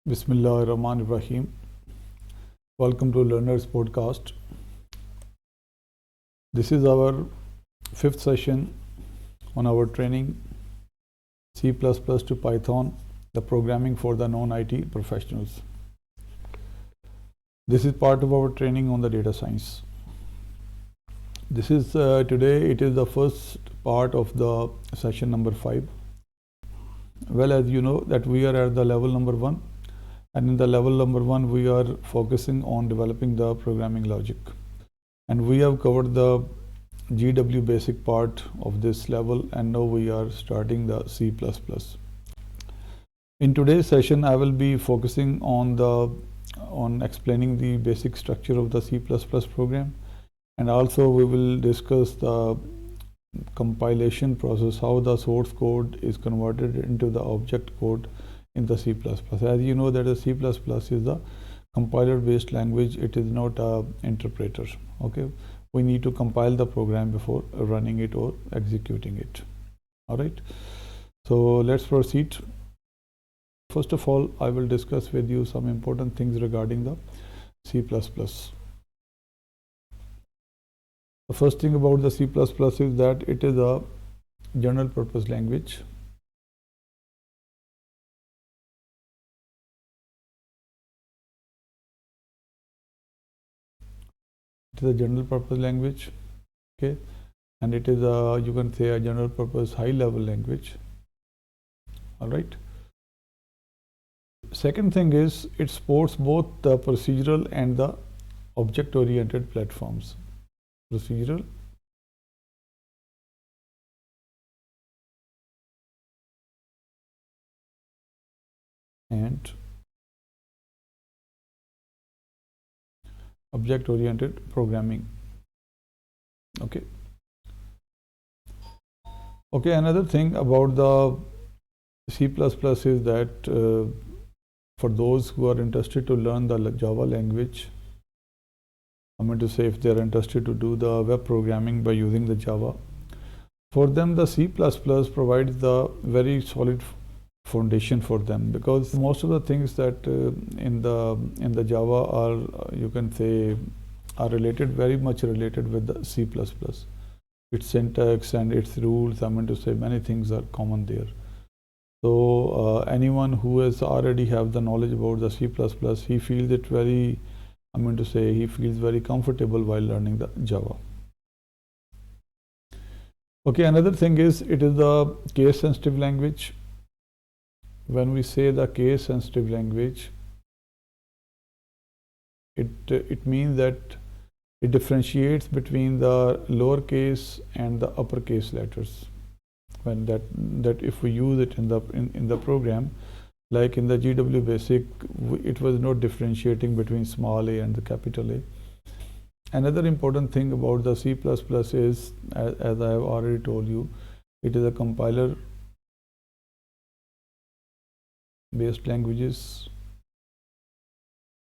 Bismillahirrahmanirrahim. Welcome to Learners Podcast. This is our fifth session on our training C++ to Python, the programming for the non-IT professionals. This is part of our training on the data science. This is today, it is the first part of the session number 5. Well, as you know that we are at the level number 1. And in the level number 1, we are focusing on developing the programming logic. And we have covered the GW basic part of this level, and now we are starting the C++. In today's session, I will be focusing on explaining the basic structure of the C++ program, and also we will discuss the compilation process, how the source code is converted into the object code in the C++. As you know that the C++ is a compiler based language, it is not an interpreter. Okay, we need to compile the program before running it or executing it. All right, so let's proceed. First of all, I will discuss with you some important things regarding the C++. The first thing about the C++ is that it is a general purpose language. It is a general purpose language, okay, and it is a, you can say, a general purpose high level language. All right. Second thing is it supports both the procedural and the object oriented platforms. Procedural and object oriented programming. Okay, another thing about the C++ is that for those who are interested to learn the Java language, I mean to say, if they are interested to do the web programming by using the Java, for them the C++ provides the very solid foundation for them, because most of the things that in the Java are, you can say, are related, very much related with the C++. Its syntax and its rules, I mean to say, many things are common there. So anyone who has already have the knowledge about the C++, he feels it very, I mean to say, he feels very comfortable while learning the Java. Okay, another thing is it is the case sensitive language. When we say the case sensitive language, it means that it differentiates between the lowercase and the uppercase letters. When that if we use it in the program, like in the GW basic, it was not differentiating between small a and the capital A. Another important thing about the C++ is, as I have already told you, it is a compiler based languages,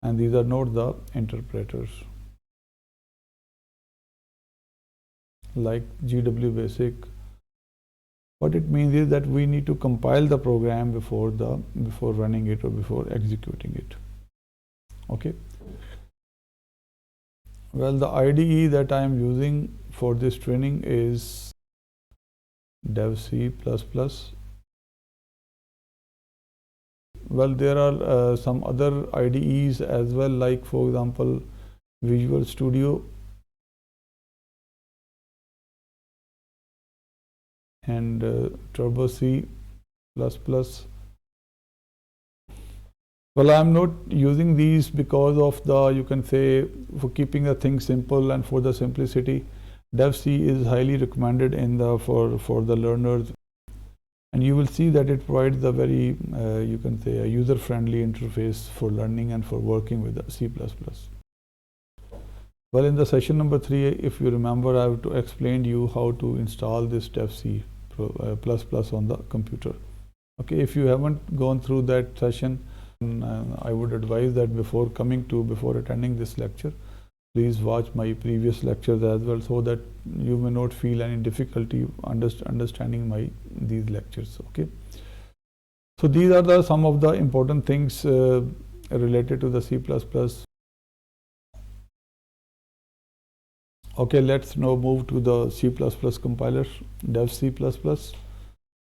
and these are not the interpreters like GW basic. What it means is that we need to compile the program before running it or before executing it. Okay, well, the IDE that I am using for this training is dev C++. Well, there are some other IDEs as well, like for example Visual Studio and Turbo C++. Well, I'm not using these because of the, you can say, for keeping the thing simple and for the simplicity. Dev C is highly recommended in the for the learners, and you will see that it provides a very you can say a user-friendly interface for learning and for working with the C++. Well, in the session number 3, if you remember, I have to explain you how to install this dev C++ on the computer. Okay, if you haven't gone through that session, I would advise that before attending this lecture, please watch my previous lectures as well, so that you may not feel any difficulty understanding these lectures. Okay, So these are some of the important things related to the C++. Okay, let's now move to the C++ compiler, dev C++,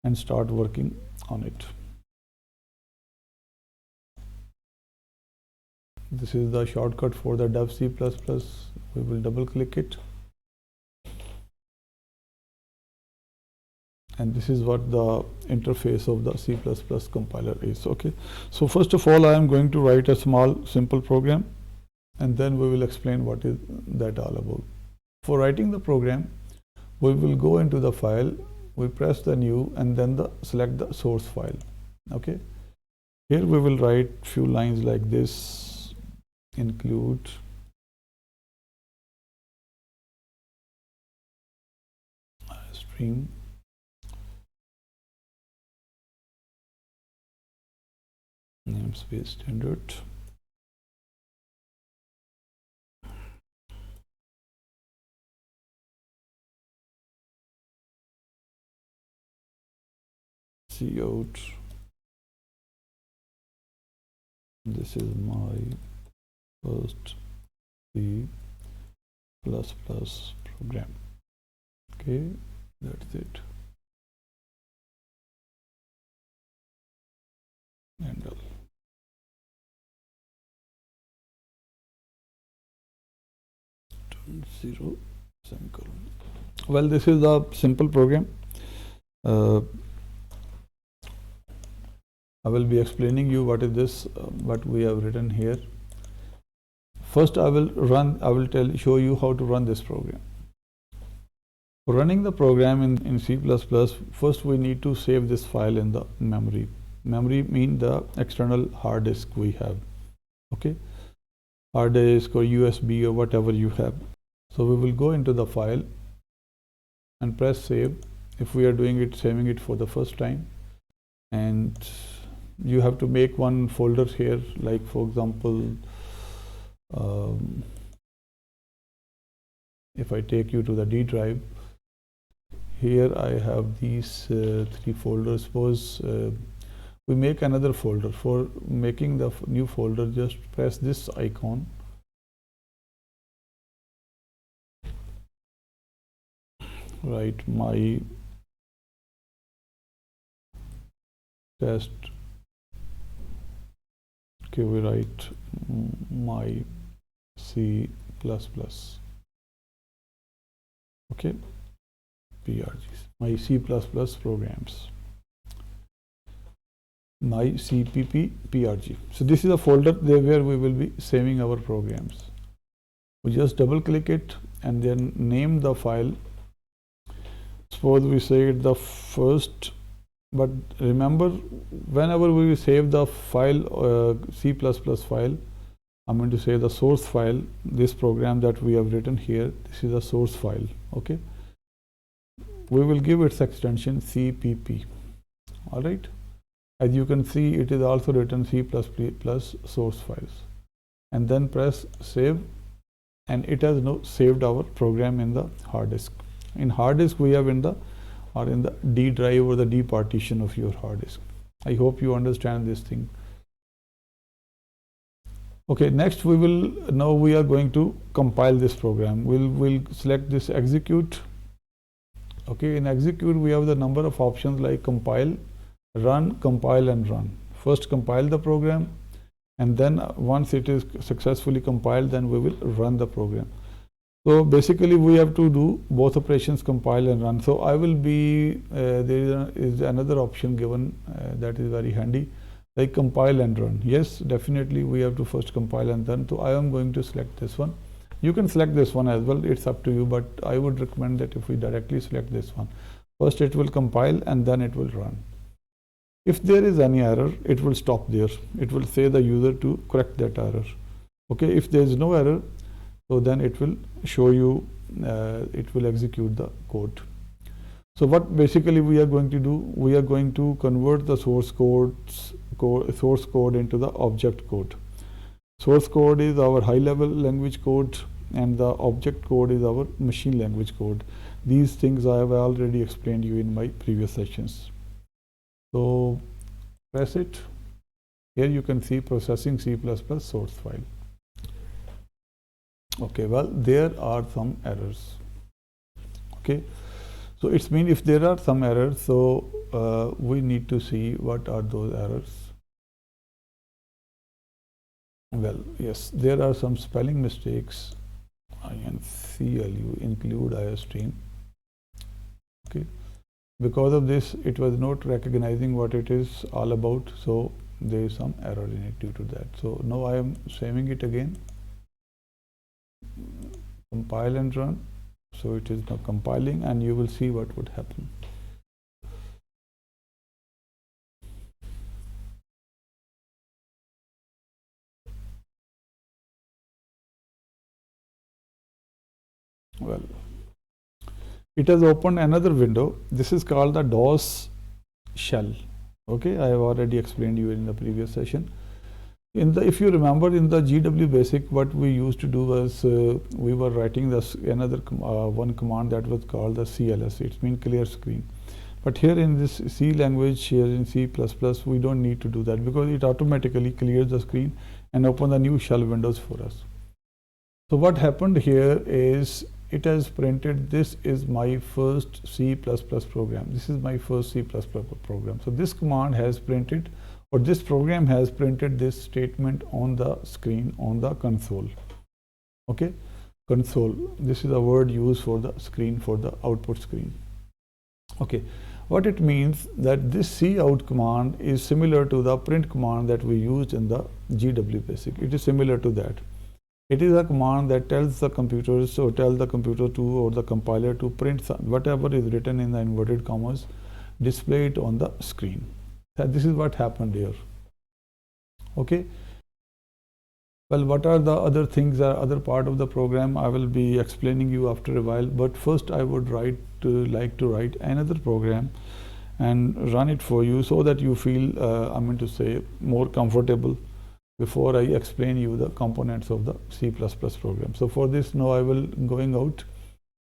and start working on it. This is the shortcut for the dev C++. We will double click it. And this is what the interface of the C++ compiler is. Okay, so first of all, I am going to write a small simple program, and then we will explain what is that all about. For writing the program, we will go into the file, we press the new, and then select the source file. Okay, here we will write few lines like this: include string namespace standard cout. This is my first C++ program. Okay, that's it. Handle. Zero semicolon. Well, this is a simple program. I will be explaining you what is this, what we have written here. First, I will show you how to run this program. For running the program in C++, first we need to save this file in the memory. Memory means the external hard disk we have. Okay, hard disk or USB or whatever you have. So we will go into the file and press save. If we are doing it, saving it for the first time, and you have to make one folder here, like for example, if I take you to the D drive, here I have these 3 folders. Suppose we make another folder. For making the new folder, just press this icon. Write my test. Okay, we write my C++. Okay, PRGs, my C++ programs, my CPP PRG. So this is a folder there where we will be saving our programs. We just double click it and then name the file. Suppose we say it the first, but remember, whenever we save the file, C++ file, I'm going to say the source file, this program that we have written here, this is a source file. Okay, we will give its extension CPP. All right, as you can see, it is also written C++ source files, and then press save, and it has now saved our program in the hard disk. In hard disk, we have in the D drive or the D partition of your hard disk. I hope you understand this thing. Okay, next we are going to compile this program. We'll select this execute. Okay, in execute we have the number of options like compile, run, compile, and run. First compile the program, and then once it is successfully compiled, then we will run the program. So basically we have to do both operations, compile and run. So I will be, there is another option given that is very handy, like compile and run. Yes, definitely we have to first compile and run. So I am going to select this one. You can select this one as well, it's up to you, but I would recommend that if we directly select this one, first it will compile and then it will run. If there is any error, it will stop there. It will say the user to correct that error. Okay, if there is no error, so then it will show you, it will execute the code. So what basically we are going to do, we are going to convert the source code into the object code. Source code is our high level language code, and the object code is our machine language code. These things I have already explained you in my previous sessions. So press it. Here you can see processing C++ source file. Okay, well, there are some errors. Okay, so it's mean if there are some errors, so we need to see what are those errors. Well, yes, there are some spelling mistakes. INCLU, include IOStream. Okay, because of this, it was not recognizing what it is all about, so there is some error in it due to that. So now I am saving it again. Compile and run. So it is now compiling, and you will see what would happen. Well, it has opened another window. This is called the DOS shell. Okay, I have already explained you in the previous session. If you remember, in the GW basic, what we used to do was we were writing this another one command that was called the CLS. It means clear screen. But here in this C language, here in C++, we don't need to do that because it automatically clears the screen and opens the new shell windows for us. So what happened here is it has printed, this is my first C++ program. This is my first C++ program. So this command has printed, or this program has printed this statement on the screen, on the console. Okay, console. This is a word used for the screen, for the output screen. Okay, what it means that this cout command is similar to the print command that we used in the GW basic. It is similar to that. It is a command that tells the computers, or tell the computer to, or the compiler to print whatever is written in the inverted commas, display it on the screen. This is what happened here. Okay. Well, what are the other things, other part of the program? I will be explaining you after a while. But first, I would like to write another program and run it for you so that you feel, more comfortable before I explain you the components of the C++ program. So for this, now I will going out,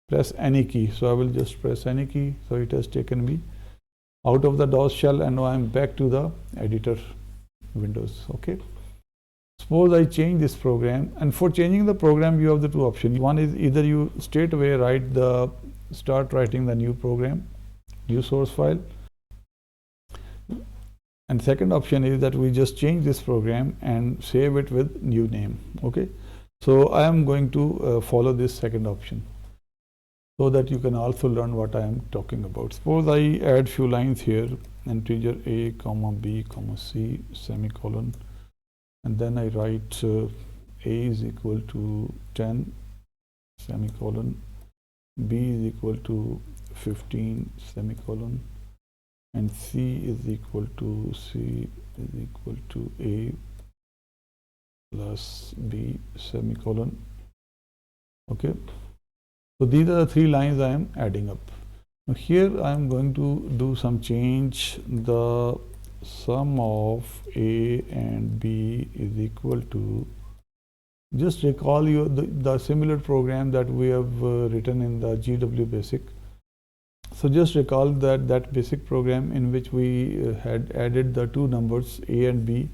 press any key. So I will just press any key. So it has taken me out of the DOS shell, and now I'm back to the editor windows. Okay. Suppose I change this program, and for changing the program, you have the two options. One is either you straight away start writing the new program, new source file. And second option is that we just change this program and save it with new name. Okay, so I am going to follow this second option so that you can also learn what I am talking about. Suppose I add few lines here, integer a comma b comma c semicolon, and then I write a is equal to 10 semicolon, b is equal to 15 semicolon, and C is equal to A plus B semicolon. Okay, so these are the three lines I am adding up. Now here I am going to do some change. The sum of A and B is equal to, just recall you the similar program that we have written in the GW basic. So just recall that basic program in which we had added the two numbers A and B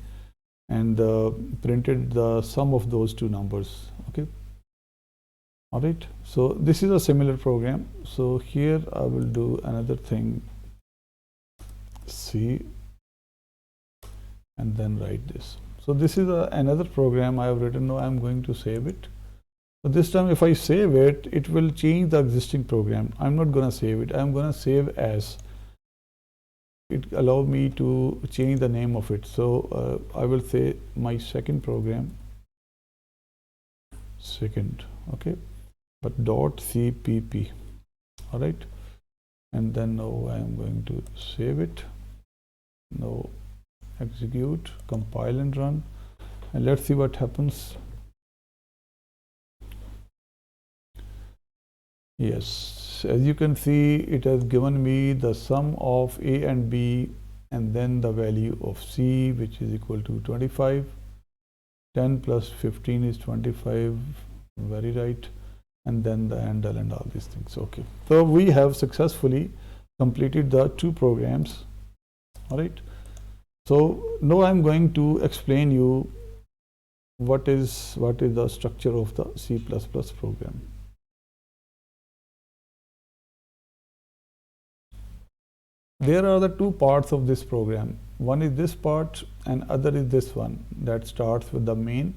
and printed the sum of those two numbers. Okay. All right. So this is a similar program. So here I will do another thing, C, and then write this. So this is another program I have written. Now I am going to save it. So this time if I save it, it will change the existing program. I'm not going to save it. I'm going to save as. It allow me to change the name of it. So I will say my second program, second, okay, but .cpp, all right. And then now I am going to save it. Now execute, compile and run, and let's see what happens. Yes, as you can see, it has given me the sum of A and B and then the value of C, which is equal to 25. 10 plus 15 is 25, very right. And then the handle and all these things. Okay, so we have successfully completed the two programs. All right. So now I'm going to explain you what is the structure of the C++ program. There are the two parts of this program. One is this part and other is this one that starts with the main,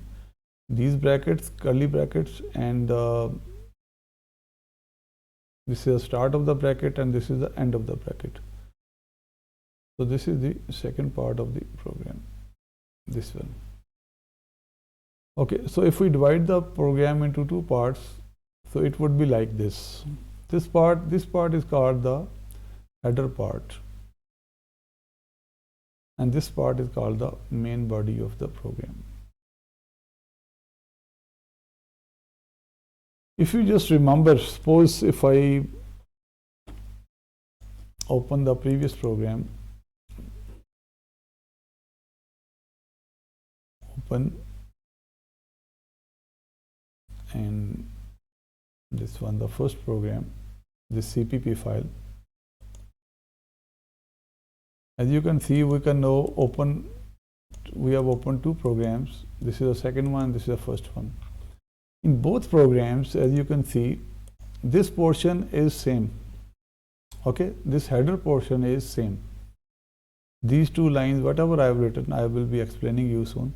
these brackets, curly brackets, and this is the start of the bracket and this is the end of the bracket. So this is the second part of the program, this one. Okay, so if we divide the program into two parts, so it would be like this. This part is called the header part, and this part is called the main body of the program. If you just remember, suppose if I open the previous program, open, and this one, the first program, this CPP file. As you can see, we can now open, we have opened two programs. This is the second one, this is the first one. In both programs, as you can see, this portion is same. Okay, this header portion is same. These two lines, whatever I have written, I will be explaining you soon.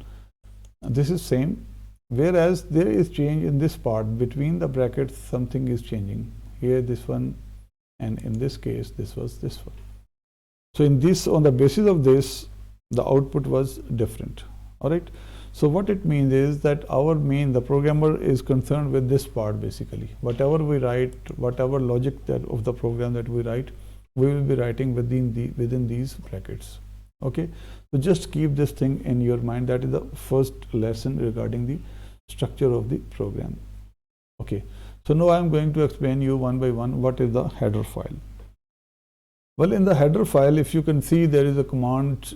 This is same, whereas there is change in this part. Between the brackets, something is changing. Here, this one, and in this case, this was this one. So in this, on the basis of this, the output was different. All right. So what it means is that the programmer is concerned with this part basically. Whatever we write, whatever logic of the program that we write, we will be writing within these brackets. Okay. So just keep this thing in your mind. That is the first lesson regarding the structure of the program. Okay. So now I am going to explain you one by one what is the header file. Well, in the header file, if you can see, there is a command.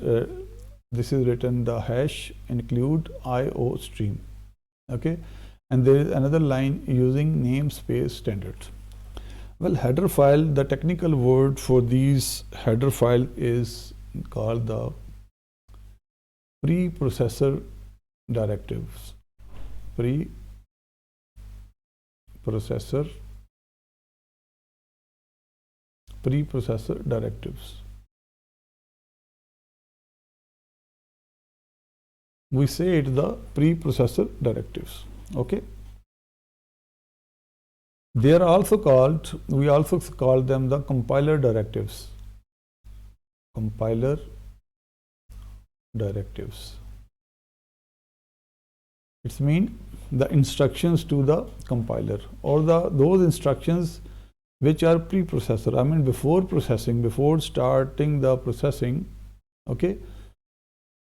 This is written the hash include IO stream. Okay, and there is another line using namespace standards. Well, header file, the technical word for these header file is called the preprocessor directives. Preprocessor directives. We say it the preprocessor directives. Okay. They are also called, we also call them the compiler directives. Compiler directives. It means the instructions to the compiler, or those instructions which are preprocessor. I mean before processing, before starting the processing. Okay.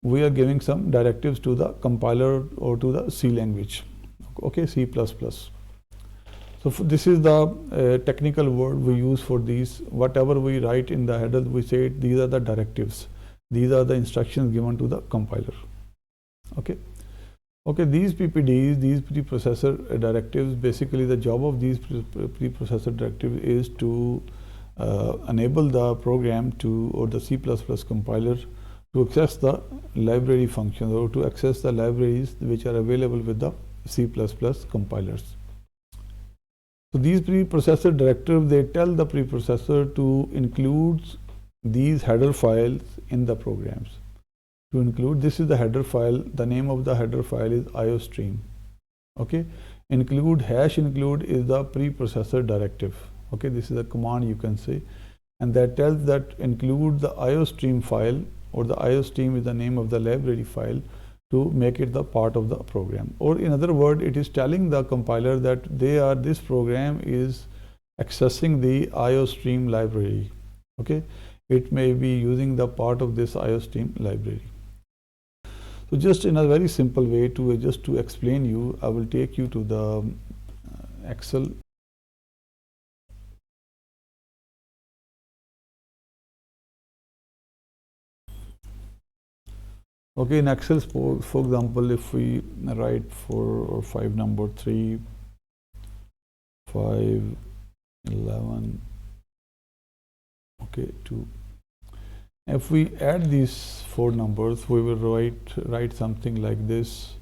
We are giving some directives to the compiler or to the C language. Okay, C++. So this is the technical word we use for these. Whatever we write in the header, we say these are the directives. These are the instructions given to the compiler. Okay. Okay, these PPDs, these preprocessor directives, basically the job of these preprocessor directives is to enable the program to, or the C++ compiler, to access the library functions or to access the libraries which are available with the C++ compilers. So these preprocessor directives, they tell the preprocessor to include these header files in the programs. To include, this is the header file, the name of the header file is IOStream. Okay, include, hash include is the preprocessor directive. Okay, this is a command you can say, and that tells that include the IOStream file, or the IOStream is the name of the library file, to make it the part of the program. Or in other words, it is telling the compiler that this program is accessing the IOStream library. Okay, it may be using the part of this IOStream library. So just in a very simple way, to explain you, I will take you to the Excel. Okay, in Excel, for example, if we write 4 or 5 number 3, 5, 11, okay, 2. If we add these four numbers, we will write something like this.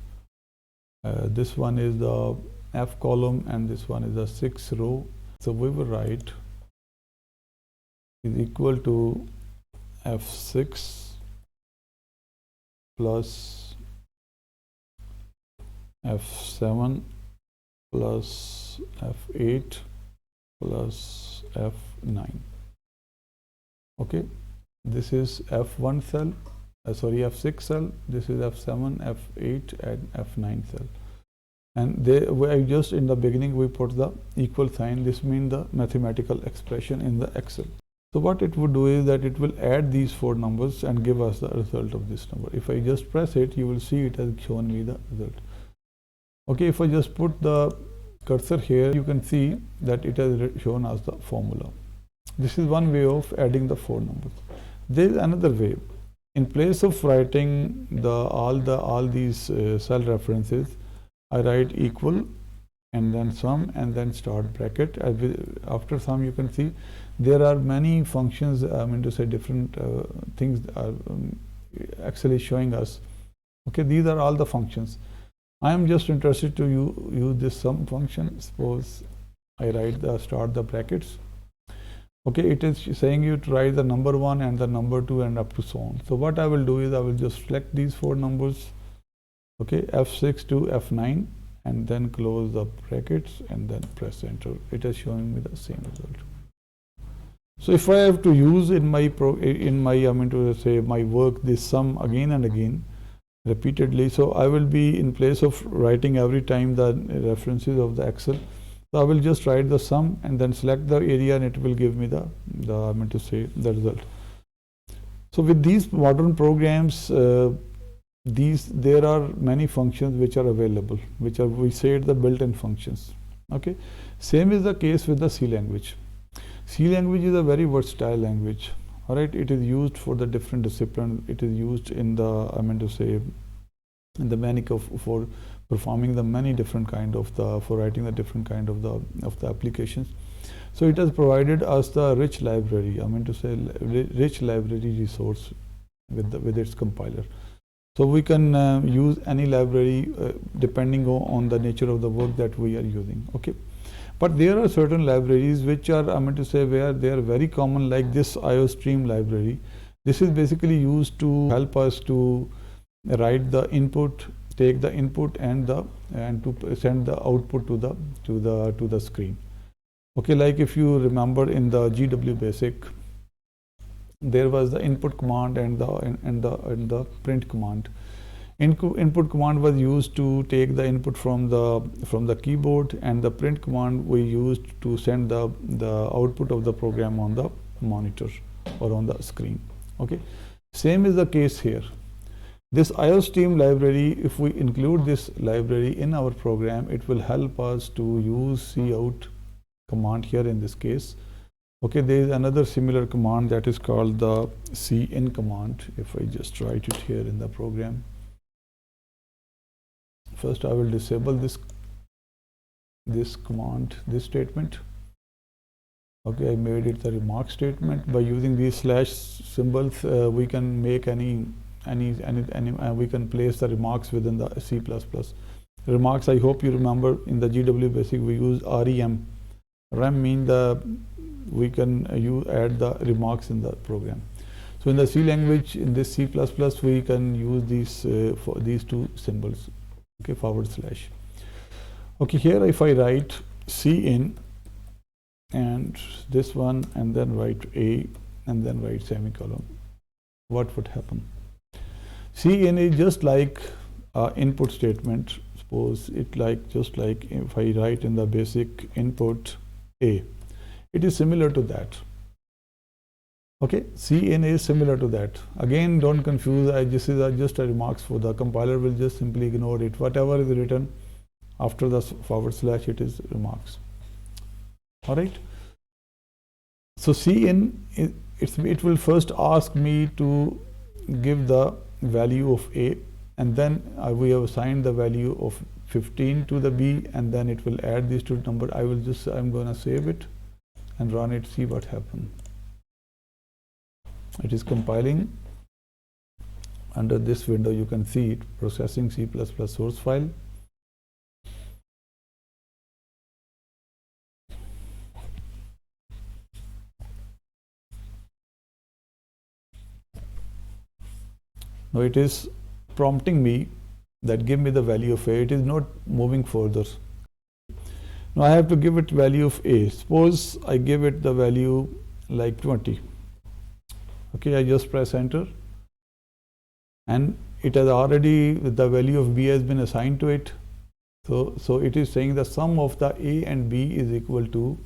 This one is the F column and this one is the 6th row. So we will write is equal to F6 plus F7 plus F8 plus F9. Okay, this is F1 cell, F6 cell, this is F7, F8 and F9 cell. And I just in the beginning we put the equal sign. This means the mathematical expression in the Excel. So what it would do is that it will add these four numbers and give us the result of this number. If I just press it, you will see it has shown me the result. Okay, if I just put the cursor here, you can see that it has shown us the formula. This is one way of adding the four numbers. There is another way. In place of writing all these cell references, I write equal and then sum and then start bracket. After sum, you can see there are many functions. Different things are Excel is showing us. Okay, these are all the functions. I am just interested to use this sum function. Suppose I start the brackets. Okay, it is saying you to write the number 1 and the number 2 and up to so on. So what I will do is I will just select these four numbers. Okay, F6 to F9 and then close the brackets and then press enter. It is showing me the same result. So if I have to use in my my work this sum again and again repeatedly, so I will be in place of writing every time the references of the Excel. So I will just write the sum and then select the area and it will give me the result. So with these modern programs, there are many functions which are available, we say the built-in functions. Okay, same is the case with the C language. C language is a very versatile language. All right, it is used for the different disciplines. It is used in the in the for performing the many different kind of for writing the different kind of the applications. So it has provided us the rich library. Rich library resource with its compiler. So we can use any library depending on the nature of the work that we are using. Okay, but there are certain libraries which are where they are very common, like this IOStream library. This is basically used to help us to write the input, take the input and to send the output to the screen. Okay, like if you remember in the GW Basic, there was the input command and the print command. Input command was used to take the input from the keyboard, and the print command we used to send the output of the program on the monitor or on the screen. Okay, same is the case here. This IOStream library, if we include this library in our program, it will help us to use cout command here in this case. Okay, there is another similar command that is called the cin command. If I just write it here in the program, first I will disable this command, this statement. Okay, I made it the remark statement. By using these slash symbols, we can make we can place the remarks within the C++. Remarks, I hope you remember in the GW Basic we use REM. REM means we can add the remarks in the program. So in the C language, in this C++, we can use these two symbols. Okay, /. Okay, here if I write cin and this one and then write A and then write semicolon, what would happen? Cin is just like input statement. Suppose it just like if I write in the basic input A, it is similar to that. Okay, cin is similar to that. Again, don't confuse. This is just a remarks for the compiler will just simply ignore it. Whatever is written after the /, it is remarks. All right. So cin, it will first ask me to give the value of A, and then we have assigned the value of 15 to the B, and then it will add these two numbers. I'm going to save it and run it, see what happens. It is compiling. Under this window you can see it processing C++ source file. Now it is prompting me that give me the value of A. It is not moving further. Now I have to give it value of A. Suppose I give it the value like 20. Okay, I just press enter and it has already, the value of B has been assigned to it. So it is saying the sum of the A and B is equal to,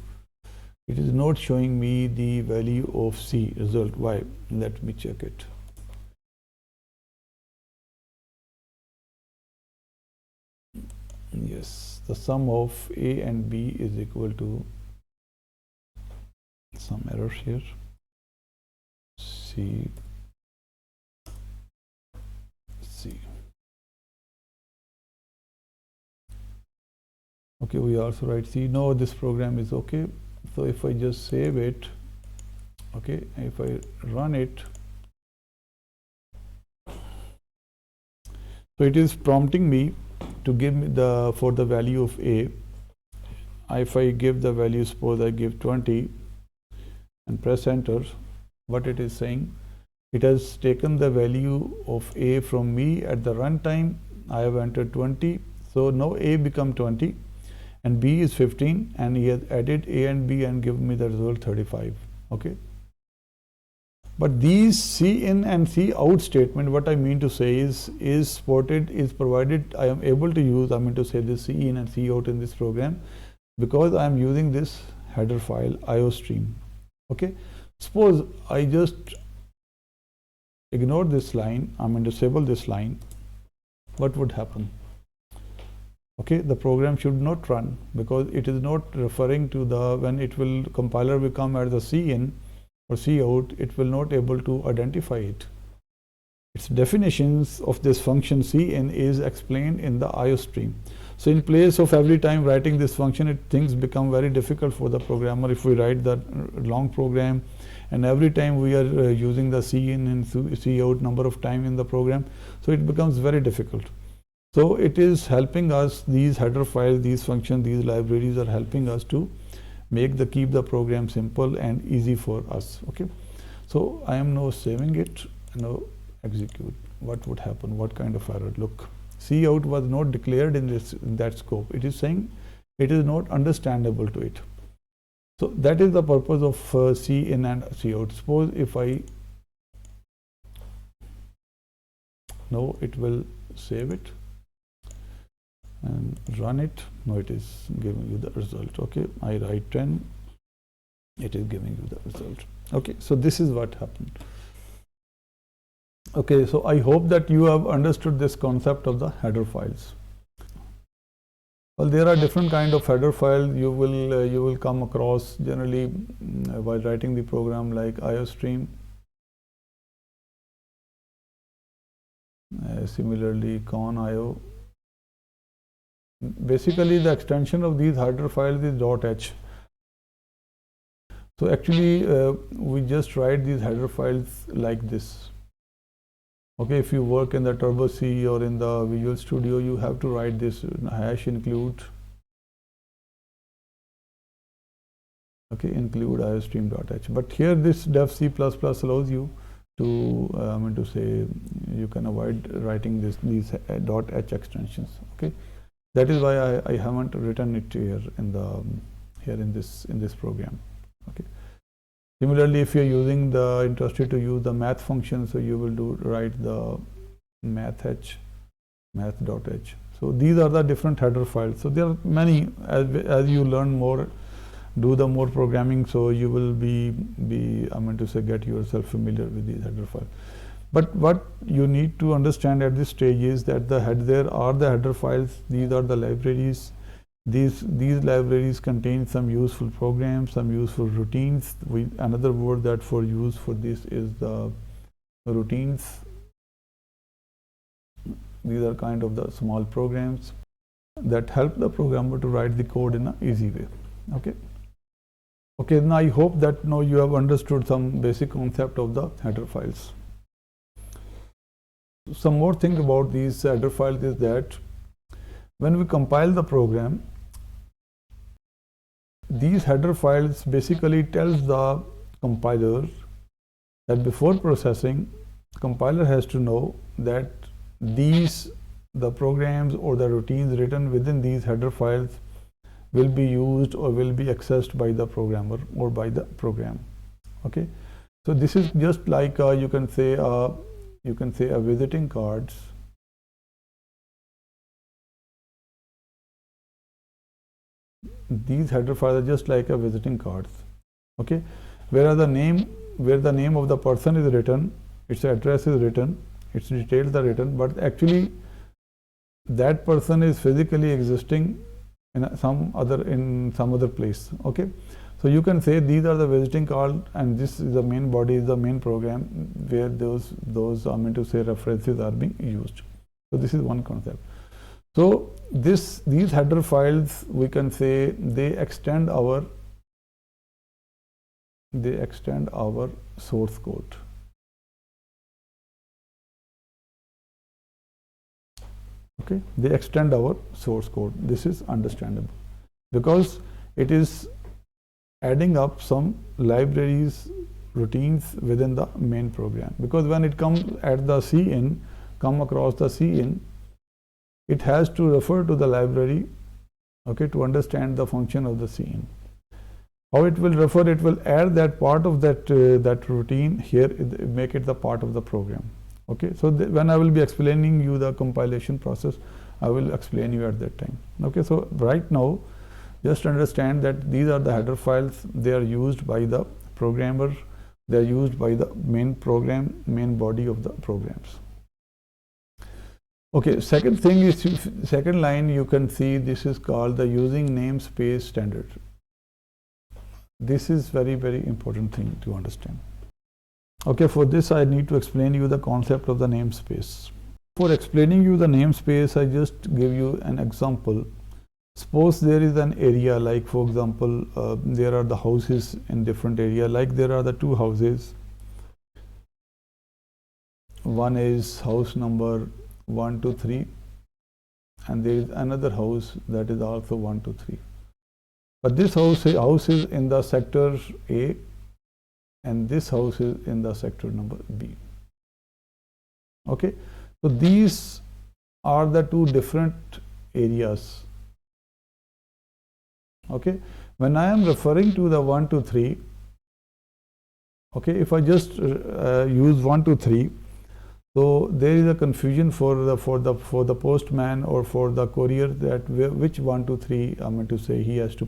it is not showing me the value of C result. Why? Let me check it. Yes, the sum of A and B is equal to, some error here, C. Okay, we also write C. No, this program is okay. So if I just save it, okay, if I run it, so it is prompting me to give me for the value of A. If I give the value, suppose I give 20 and press enter, what it is saying, it has taken the value of A from me at the runtime. I have entered 20, so now A become 20 and B is 15, and he has added A and B and given me the result 35. Okay, but these C in and C out statement, what I mean to say is supported, is provided. I am able to use, I mean to say, this C in and C out in this program because I am using this header file IOStream. Okay, suppose I just ignore this line, I mean disable this line, what would happen? Okay, the program should not run because it is not referring to the, when it will, compiler will come at the C in or C out, it will not able to identify it. Its definitions of this function C in is explained in the IOStream. So in place of every time writing this function, things become very difficult for the programmer if we write the long program and every time we are using the C in and C out number of time in the program, so it becomes very difficult. So it is helping us, these header files, these functions, these libraries are helping us to keep the program simple and easy for us. Okay, so I am now saving it, now execute. What would happen? What kind of error? Look, C out was not declared in that scope. It is saying it is not understandable to it. So that is the purpose of C in and C out. Suppose if I, now it will save it and run it. Now it is giving you the result. Okay, I write 10, it is giving you the result. Okay, so this is what happened. Okay, so I hope that you have understood this concept of the header files. Well, there are different kind of header files you will come across generally while writing the program, like IOStream. Similarly, con.io. Basically, the extension of these header files is .h. So actually, we just write these header files like this. Okay, if you work in the Turbo C or in the Visual Studio, you have to write this hash include. Okay, include iostream.h. But here this dev C++ allows you to, I mean to say, you can avoid writing these .h extensions. Okay, that is why I haven't written it here in this program. Okay. Similarly, if you're interested to use the math function, so you will write the math.h. So these are the different header files. So there are many. As you learn more, do the more programming, so you will be I mean to say, get yourself familiar with these header files. But what you need to understand at this stage is that there are the header files. These are the libraries. These libraries contain some useful programs, some useful routines. Another word that for use for this is the routines. These are kind of the small programs that help the programmer to write the code in an easy way. Okay. Okay, now I hope that now you have understood some basic concept of the header files. Some more thing about these header files is that when we compile the program, these header files basically tells the compiler that before processing, compiler has to know that the programs or the routines written within these header files will be used or will be accessed by the programmer or by the program. Okay, so this is just like you can say a visiting cards. These header files are just like a visiting cards. Okay, where the name of the person is written, its address is written, its details are written, but actually that person is physically existing in some other place. Okay, so you can say these are the visiting card, and this is the main body, is the main program where those references are being used. So this is one concept. So these header files, we can say they extend our source code. Okay, they extend our source code. This is understandable because it is adding up some libraries, routines within the main program. Because when it comes at the come across the cin, it has to refer to the library, okay, to understand the function of the cin. How it will refer? It will add that part of that routine here, make it the part of the program. Okay, so when I will be explaining you the compilation process, I will explain you at that time. Okay, so right now, just understand that these are the header files. They are used by the programmer. They are used by the main body of the programs. Okay, second thing is, second line you can see this is called the using namespace standard. This is very, very important thing to understand. Okay, for this I need to explain you the concept of the namespace. For explaining you the namespace, I just give you an example. Suppose there is an area, like for example, there are the houses in different area, like there are the two houses. One is house number 1, 2, 3, and there is another house that is also 1, 2, 3. But this house is in the sector A, and this house is in the sector number B. Okay, so these are the two different areas. Okay, when I am referring to the 1, 2, 3, okay, if I just use 1, 2, 3, so there is a confusion for the postman or for the courier that which 1, 2, 3 I mean to say he has to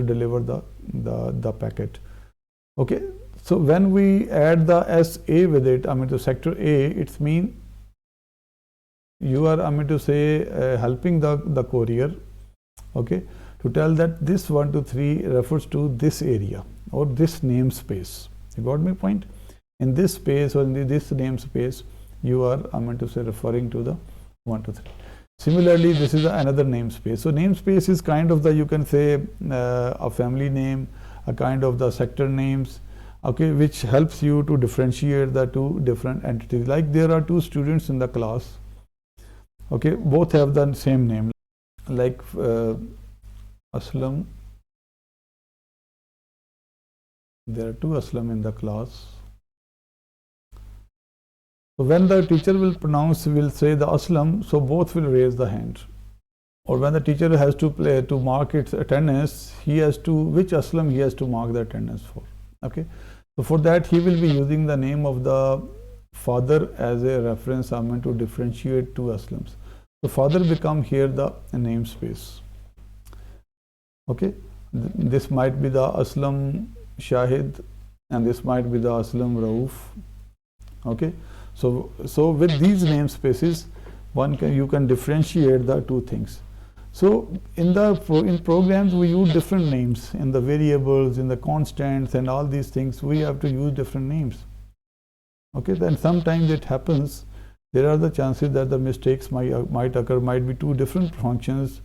deliver the packet. Okay, so when we add the SA with it, I mean to sector A, it's mean you are, I mean to say, helping the courier, okay, to tell that this 1, 2, 3 refers to this area or this namespace. You got my point? In this space or in this namespace, you are, I mean to say, referring to the 1, 2, 3. Similarly, this is another namespace. So namespace is kind of the, you can say, a family name, a kind of the sector names, okay, which helps you to differentiate the two different entities. Like there are two students in the class, okay, both have the same name, like Aslam. There are two Aslam in the class. So when the teacher will say the Aslam, so both will raise the hand. Or when the teacher has to mark its attendance, which Aslam he has to mark the attendance for. Okay, so for that he will be using the name of the father as a reference, I mean to differentiate two Aslams. So father become here the namespace. Okay, this might be the Aslam Shahid, and this might be the Aslam Rauf. Okay, so with these namespaces, you can differentiate the two things. So in programs we use different names in the variables, in the constants, and all these things we have to use different names. Okay, then sometimes it happens. There are the chances that the mistakes might occur, might be two different functions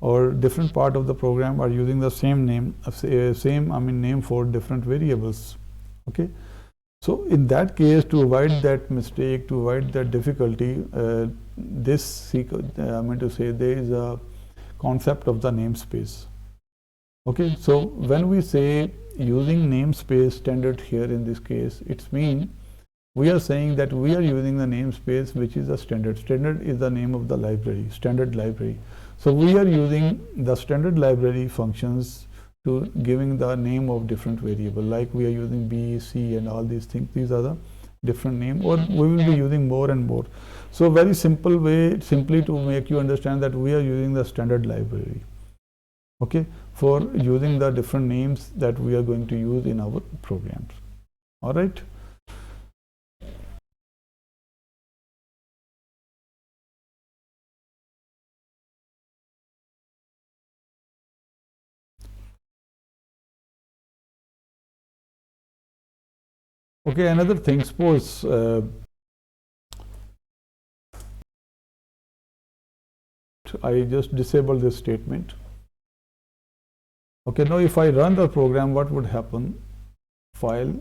or different part of the program are using the same name, name for different variables. Okay, so in that case, to avoid that mistake, to avoid that difficulty, there is a concept of the namespace. Okay, so when we say using namespace standard here in this case, it's mean we are saying that we are using the namespace which is a standard. Standard is the name of the library, standard library. So we are using the standard library functions to giving the name of different variable, like we are using B, C and all these things. These are the different name, or we will be using more and more. So very simple way, simply to make you understand that we are using the standard library, okay, for using the different names that we are going to use in our programs. All right. Okay, another thing, suppose I just disable this statement. Okay, now if I run the program, what would happen? File,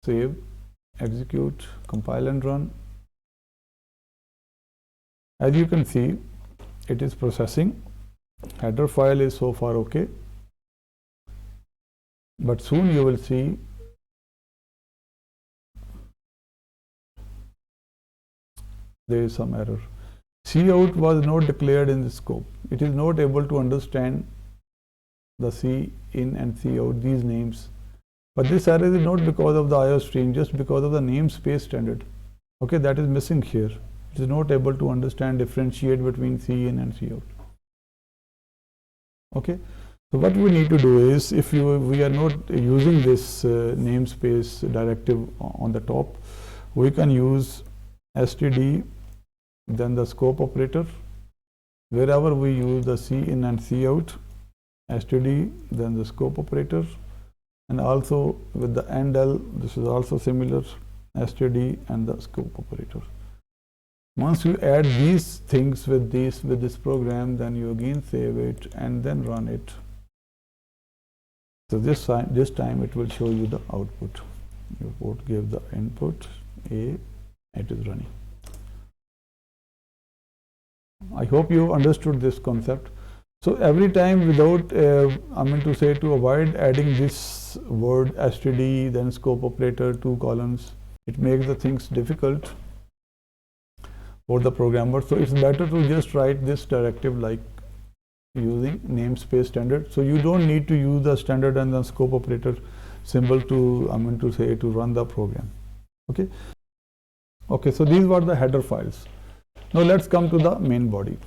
save, execute, compile and run. As you can see, it is processing. Header file is so far okay, but soon you will see there is some error. Cout was not declared in the scope. It is not able to understand the C in and Cout, these names. But this error is not because of the IO stream, just because of the namespace standard. Okay, that is missing here. It is not able to understand, differentiate between C in and Cout. Okay, so what we need to do is, if we are not using this namespace directive on the top, we can use std, then the scope operator. Wherever we use the C in and Cout, std, then the scope operator, and also with the endl, this is also similar, std and the scope operator. Once you add these things with this program, then you again save it and then run it. So this time it will show you the output. You would give the input A, it is running. I hope you understood this concept. So every time, without to avoid adding this word std, then scope operator, 2 columns, it makes the things difficult for the programmer. So it's better to just write this directive like using namespace standard. So you don't need to use the standard and the scope operator symbol to run the program. Okay. Okay, so these were the header files. Now let's come to the main body.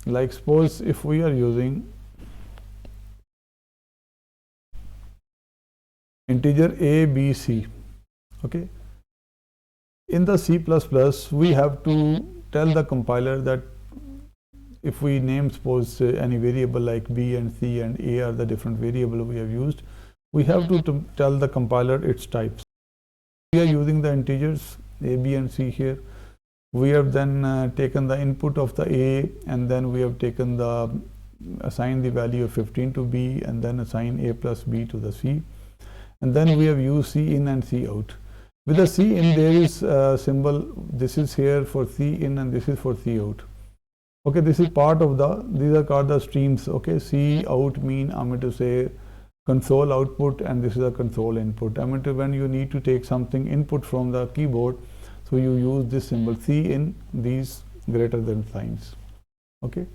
Like suppose if we are using integer a, b, c. Okay, in the C++, we have to tell the compiler that if we name, suppose any variable like b and c and a are the different variable we have used, we have to tell the compiler its types. We are using the integers a, b and c here. We have then taken the input of the a, and then we have taken assigned the value of 15 to b, and then assign a plus b to the c, and then we have used c in and c out. With the c in, there is a symbol, this is here for c in and this is for c out. Okay, this is part of these are called the streams. Okay, c out mean console output, and this is a console input. When you need to take something input from the keyboard, so you use this symbol C in, these greater than signs. Okay,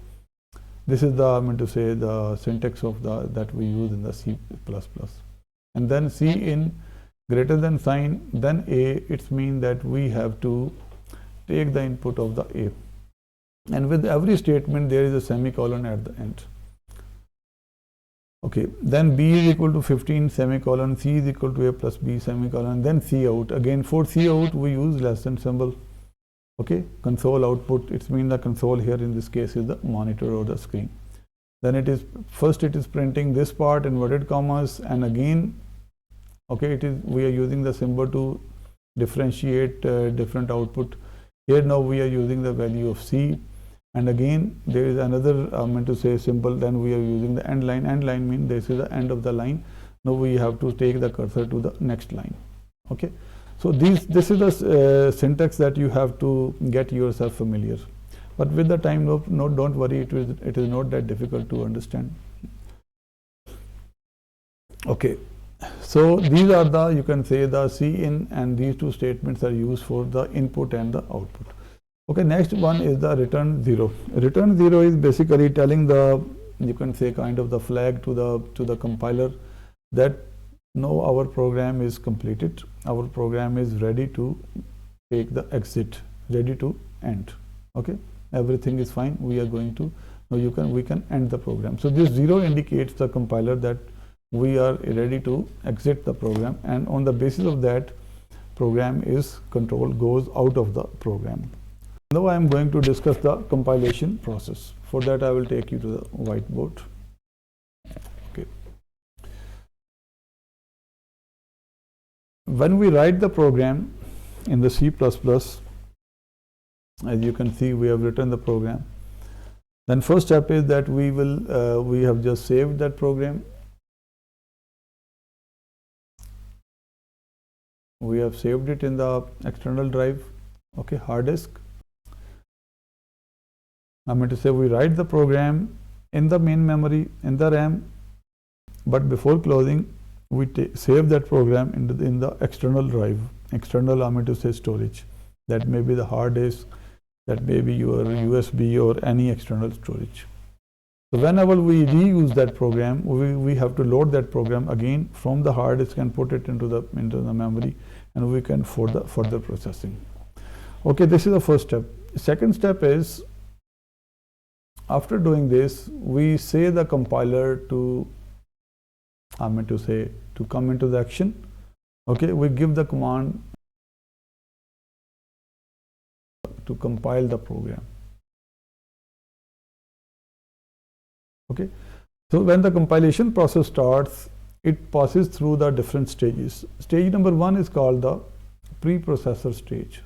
this is the syntax of that we use in the C++. And then C in greater than sign, then A, it's mean that we have to take the input of the A. And with every statement there is a semicolon at the end. Okay, then b is equal to 15 semicolon, c is equal to a plus b semicolon, then c out. Again for c out we use less than symbol. Okay, console output, it's mean the console here in this case is the monitor or the screen. Then it is printing this part inverted commas, and again, okay, we are using the symbol to differentiate different output. Here now we are using the value of c, And again, there is another, I meant to say, symbol. Then we are using the end line. End line means this is the end of the line. Now we have to take the cursor to the next line. Okay. So this is the syntax that you have to get yourself familiar. But with the time, no, don't worry. It is not that difficult to understand. Okay. So these are the, you can say, the cin, and these two statements are used for the input and the output. Okay, next one is the return 0. Return 0 is basically telling the, you can say, kind of the flag to the compiler that no, our program is completed. Our program is ready to take the exit, ready to end. Okay, everything is fine. We are going to, now we can end the program. So this 0 indicates the compiler that we are ready to exit the program, and on the basis of that, program is control goes out of the program. Now I am going to discuss the compilation process. For that, I will take you to the whiteboard. Okay. When we write the program in the C++, as you can see, we have written the program. Then first step is that we have just saved that program. We have saved it in the external drive, okay, hard disk. I'm going to say we write the program in the main memory, in the RAM, but before closing, we save that program in the external drive, external, I'm going to say, storage. That may be the hard disk, that may be your USB or any external storage. So whenever we reuse that program, we have to load that program again from the hard disk and put it into the memory, and we can for the further processing. Okay, this is the first step. Second step is, after doing this, we say the compiler to, I meant to say, to come into the action. Okay, we give the command to compile the program. Okay, so when the compilation process starts, it passes through the different stages. Stage number 1 is called the preprocessor stage.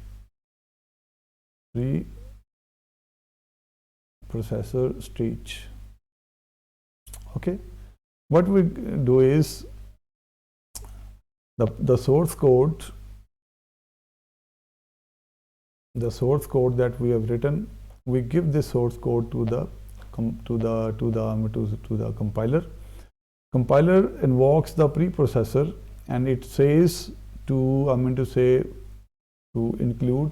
Preprocessor stage. Okay, what we do is the source code, that we have written, we give this source code to the compiler. Compiler invokes the preprocessor, and it says to, to include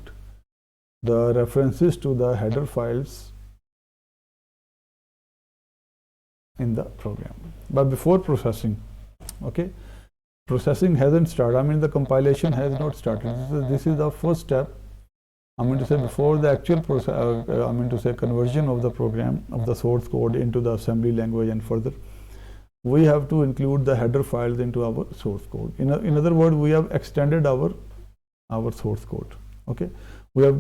the references to the header files in the program. But before processing, okay, processing hasn't started. The compilation has not started. This is the first step. Before the actual process, conversion of the program, of the source code into the assembly language and further, we have to include the header files into our source code. In other words, we have extended our source code. Okay, we have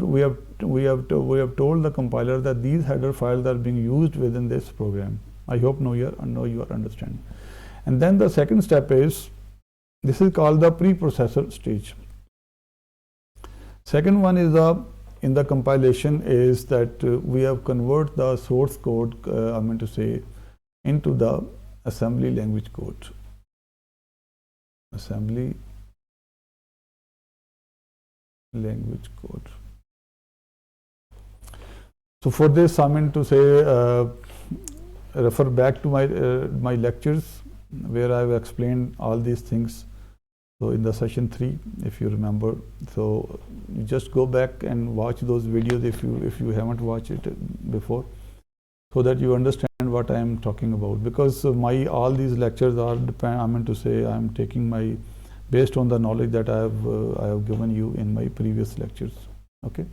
told the compiler that these header files are being used within this program. I hope now you are understanding. And then the second step is, this is called the preprocessor stage. Second one is in the compilation is that we have convert the source code, into the assembly language code. Assembly language code. So for this, refer back to my lectures where I have explained all these things. So in the session 3, if you remember, so you just go back and watch those videos if you haven't watched it before, so that you understand what I am talking about. Because all these lectures are I'm taking based on the knowledge that I have given you in my previous lectures. Okay.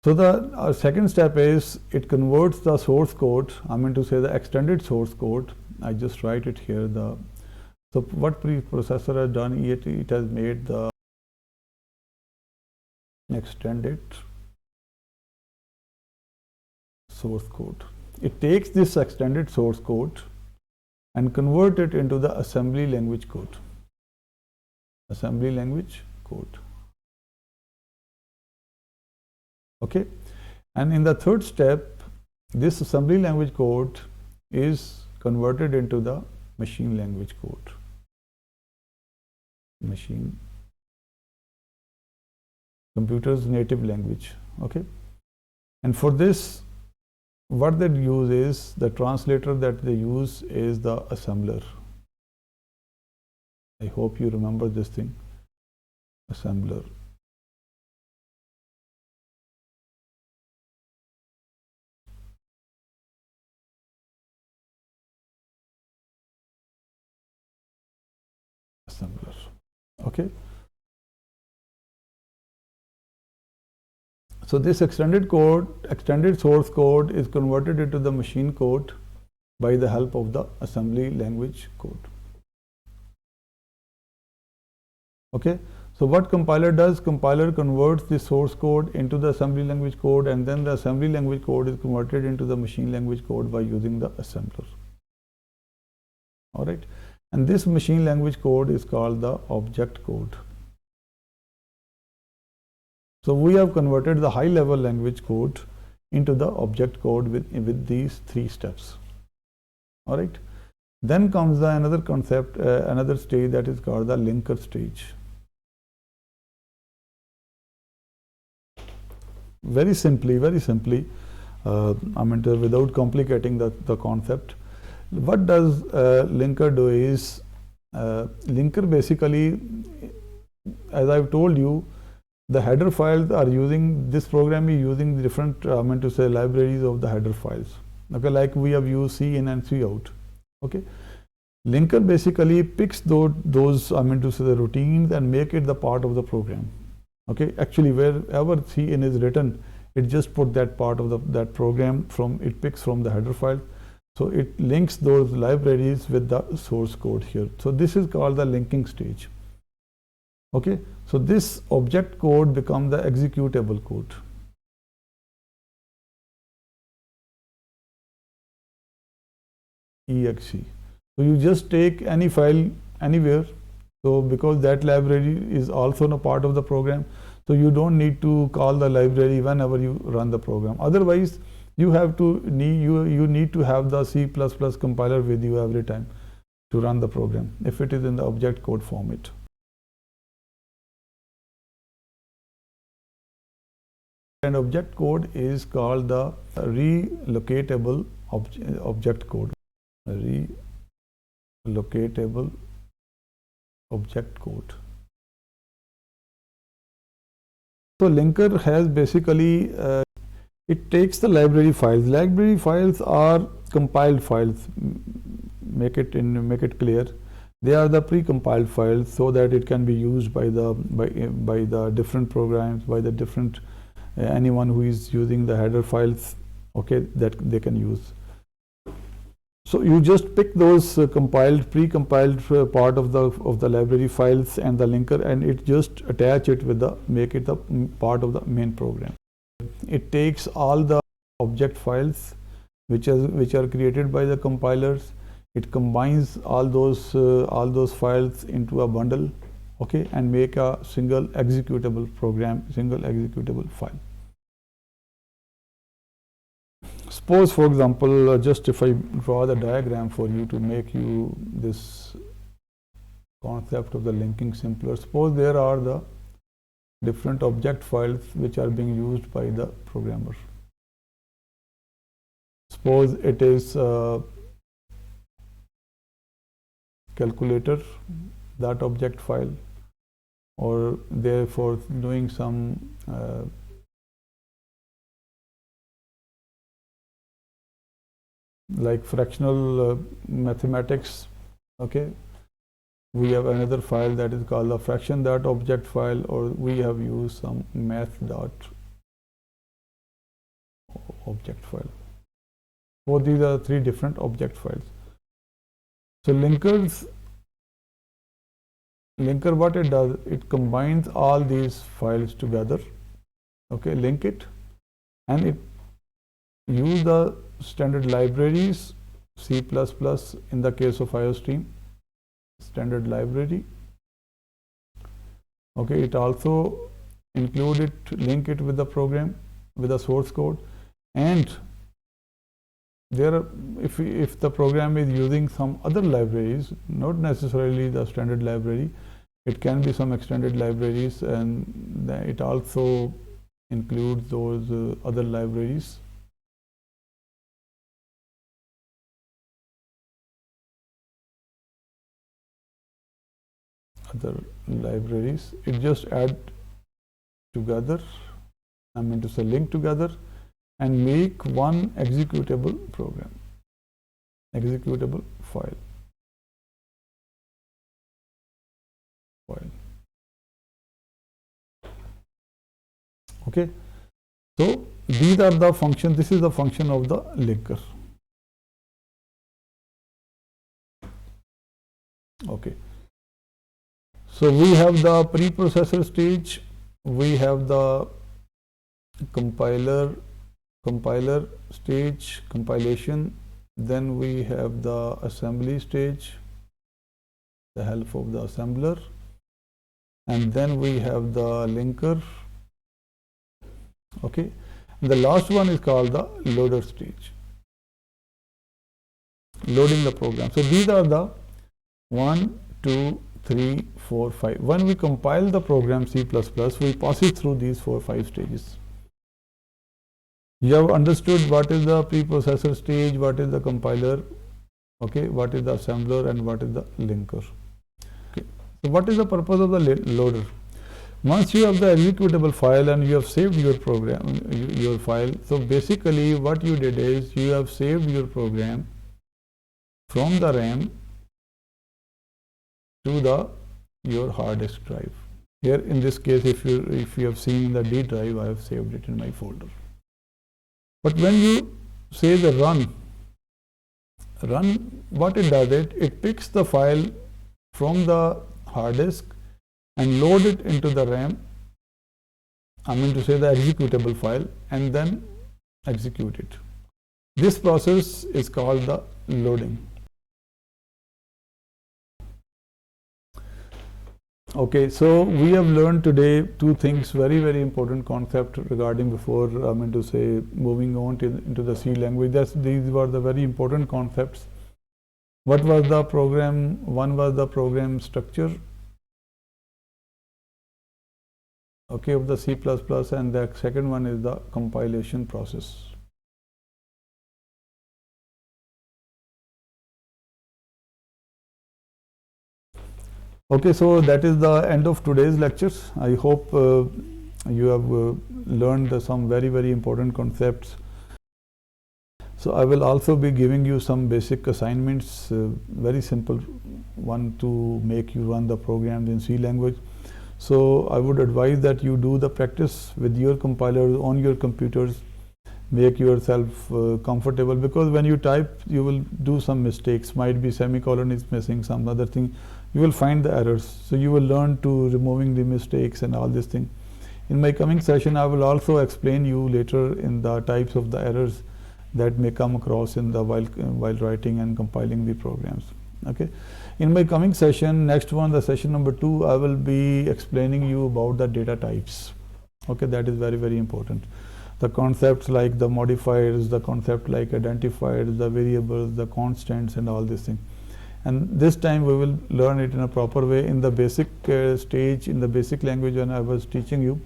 So the second step is, it converts the source code, the extended source code. I just write it here. So what preprocessor has done, it has made the extended source code. It takes this extended source code and convert it into the assembly language code. Assembly language code. Okay, and in the third step, this assembly language code is converted into the machine language code. Machine, computer's native language. Okay, and for this, what they use is, the translator that they use is the assembler. I hope you remember this thing, assembler. Assembler. Okay. So this extended source code is converted into the machine code by the help of the assembly language code. Okay. So what compiler does? Compiler converts the source code into the assembly language code, and then the assembly language code is converted into the machine language code by using the assembler. All right. And this machine language code is called the object code. So we have converted the high-level language code into the object code with these three steps. All right. Then comes the another concept, another stage, that is called the linker stage. Very simply, without complicating the concept, what does linker do is, linker basically, as I've told you, the header files are using, this program is using different, libraries of the header files. Okay, like we have used C in and C out. Okay, linker basically picks those the routines and make it the part of the program. Okay, actually wherever C in is written, it just put that part of that program from, it picks from the header file. So it links those libraries with the source code here. So this is called the linking stage. Okay, so this object code becomes the executable code. exe. So you just take any file anywhere. So because that library is also a part of the program, so you don't need to call the library whenever you run the program. Otherwise, you need to have the C++ compiler with you every time to run the program if it is in the object code format. And object code is called the relocatable object code. Relocatable object code. So linker has basically, it takes the library files. Library files are compiled files. Make it clear. They are the pre-compiled files, so that it can be used by the different programs, by the different anyone who is using the header files. Okay, that they can use. So you just pick those pre-compiled part of the library files and the linker, and it just attach it with make it the part of the main program. It takes all the object files which are created by the compilers. It combines all those files into a bundle, okay, and make a single executable program, single executable file. Suppose, for example, just if I draw the diagram for you to make you this concept of the linking simpler. Suppose there are the different object files which are being used by the programmer. Suppose it is calculator, that object file, or therefore doing some like fractional mathematics. Okay, we have another file that is called the fraction dot object file, or we have used some math dot object file. So these are three different object files. So linker, what it does, it combines all these files together. Okay, link it, and it use the standard libraries, C++ in the case of IOStream, standard library. Okay, it also include it, link it with the program. with the source code, and if the program is using some other libraries, not necessarily the standard library, it can be some extended libraries, and it also includes those other libraries. It just add together, to say link together, and make one executable program, executable file. Okay, so these are the functions. This is the function of the linker. Okay, so we have the preprocessor stage, we have the compiler stage, compilation, then we have the assembly stage, the help of the assembler, and then we have the linker. Okay, the last one is called the loader stage, loading the program. So these are the 1, 2, 3, 4, 5. When we compile the program C++, we pass it through these 4, 5 stages. You have understood what is the preprocessor stage, what is the compiler, okay, what is the assembler, and what is the linker. Okay. So what is the purpose of the loader? Once you have the executable file and you have saved your program, your file, so basically what you did is you have saved your program from the RAM to your hard disk drive. Here in this case, if you have seen the D drive, I have saved it in my folder. But when you say the run, what it does, it picks the file from the hard disk and load it into the RAM, to say the executable file, and then execute it. This process is called the loading. Okay, so we have learned today two things, very, very important concept regarding before, to say moving on into the C language. These were the very important concepts. What was the program? One was the program structure, okay, of the C++, and the second one is the compilation process. Okay, so that is the end of today's lectures. I hope you have learned some very, very important concepts. So I will also be giving you some basic assignments, very simple one to make you run the programs in C language. So I would advise that you do the practice with your compilers on your computers. Make yourself comfortable, because when you type, you will do some mistakes. Might be semicolon is missing, some other thing. You will find the errors. So you will learn to removing the mistakes and all this thing. In my coming session, I will also explain you later in the types of the errors that may come across in the while writing and compiling the programs. Okay. In my coming session, next one, the session number 2, I will be explaining you about the data types. Okay, that is very, very important. The concepts like the modifiers, the concept like identifiers, the variables, the constants, and all these things. And this time we will learn it in a proper way in the basic stage, in the basic language when I was teaching you.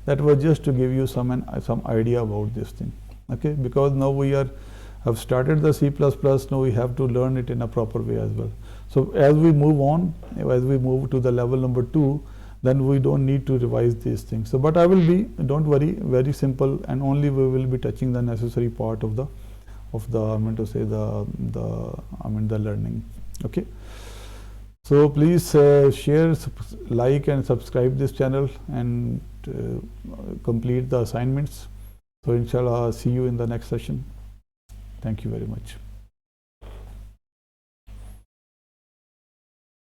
That was just to give you some idea about this thing. Okay, because now we have started the C++, now we have to learn it in a proper way as well. So as we move on, as we move to the level number 2, then we don't need to revise these things. So, but I will be, don't worry, very simple, and only we will be touching the necessary part of the learning. Okay. So please share, like, and subscribe this channel, and complete the assignments. So inshallah, see you in the next session. Thank you very much.